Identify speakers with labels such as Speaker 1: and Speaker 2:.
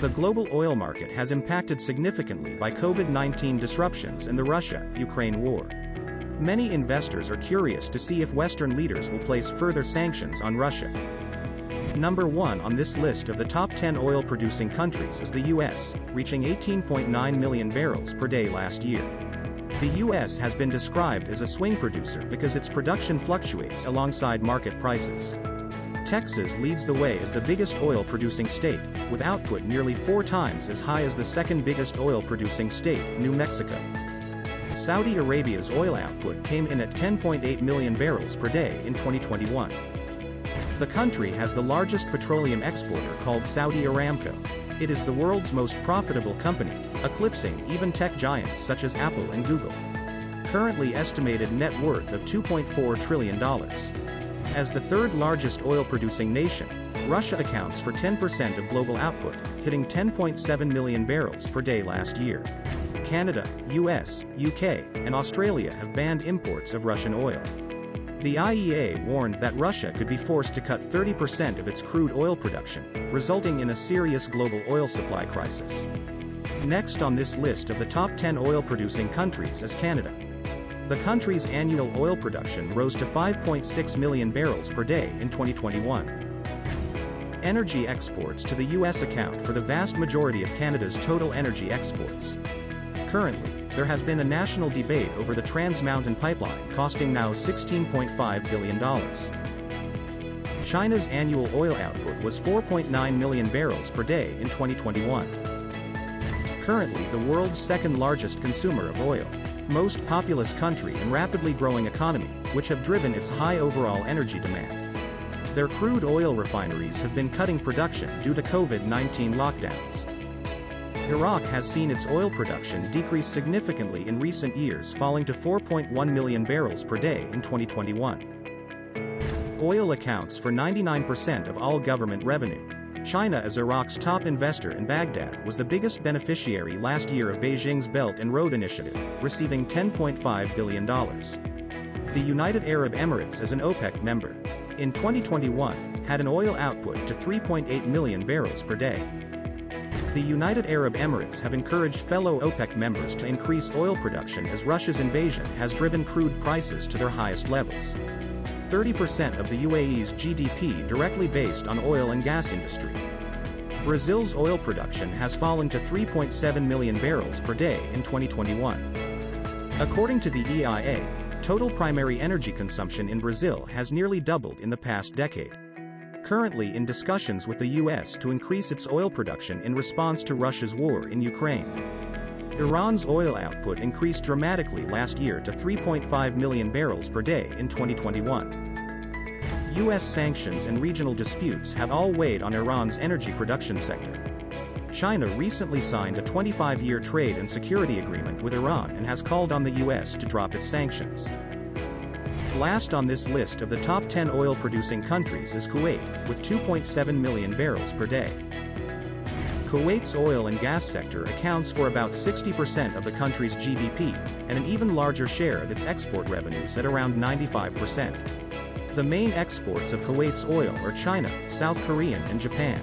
Speaker 1: The global oil market has impacted significantly by COVID-19 disruptions and the Russia-Ukraine war. Many investors are curious to see if Western leaders will place further sanctions on Russia. Number 1 on this list of the top 10 oil-producing countries is the U.S., reaching 18.9 million barrels per day last year. The U.S. has been described as a swing producer because its production fluctuates alongside market prices. Texas leads the way as the biggest oil-producing state, with output nearly 4 times as high as the second biggest oil-producing state, New Mexico. Saudi Arabia's oil output came in at 10.8 million barrels per day in 2021. The country has the largest petroleum exporter called Saudi Aramco. It is the world's most profitable company, eclipsing even tech giants such as Apple and Google. Currently estimated net worth of $2.4 trillion. As the third largest oil-producing nation, Russia accounts for 10% of global output, hitting 10.7 million barrels per day last year. Canada, US, UK, and Australia have banned imports of Russian oil. The IEA warned that Russia could be forced to cut 30% of its crude oil production, resulting in a serious global oil supply crisis. Next on this list of the top 10 oil-producing countries is Canada. The country's annual oil production rose to 5.6 million barrels per day in 2021. Energy exports to the U.S. account for the vast majority of Canada's total energy exports. Currently, there has been a national debate over the Trans Mountain Pipeline costing now $16.5 billion. China's annual oil output was 4.9 million barrels per day in 2021. Currently the world's second largest consumer of oil, most populous country and rapidly growing economy, which have driven its high overall energy demand. Their crude oil refineries have been cutting production due to COVID-19 lockdowns. Iraq has seen its oil production decrease significantly in recent years, falling to 4.1 million barrels per day in 2021. Oil accounts for 99% of all government revenue. China, as Iraq's top investor, and Baghdad was the biggest beneficiary last year of Beijing's Belt and Road Initiative, receiving $10.5 billion. The United Arab Emirates, as an OPEC member, in 2021, had an oil output to 3.8 million barrels per day. The United Arab Emirates have encouraged fellow OPEC members to increase oil production as Russia's invasion has driven crude prices to their highest levels. 30% of the UAE's GDP directly based on oil and gas industry. Brazil's oil production has fallen to 3.7 million barrels per day in 2021. According to the EIA, total primary energy consumption in Brazil has nearly doubled in the past decade. Currently in discussions with the US to increase its oil production in response to Russia's war in Ukraine. Iran's oil output increased dramatically last year to 3.5 million barrels per day in 2021. U.S. sanctions and regional disputes have all weighed on Iran's energy production sector. China recently signed a 25-year trade and security agreement with Iran and has called on the U.S. to drop its sanctions. Last on this list of the top 10 oil-producing countries is Kuwait, with 2.7 million barrels per day. Kuwait's oil and gas sector accounts for about 60% of the country's GDP, and an even larger share of its export revenues at around 95%. The main exports of Kuwait's oil are China, South Korea, and Japan.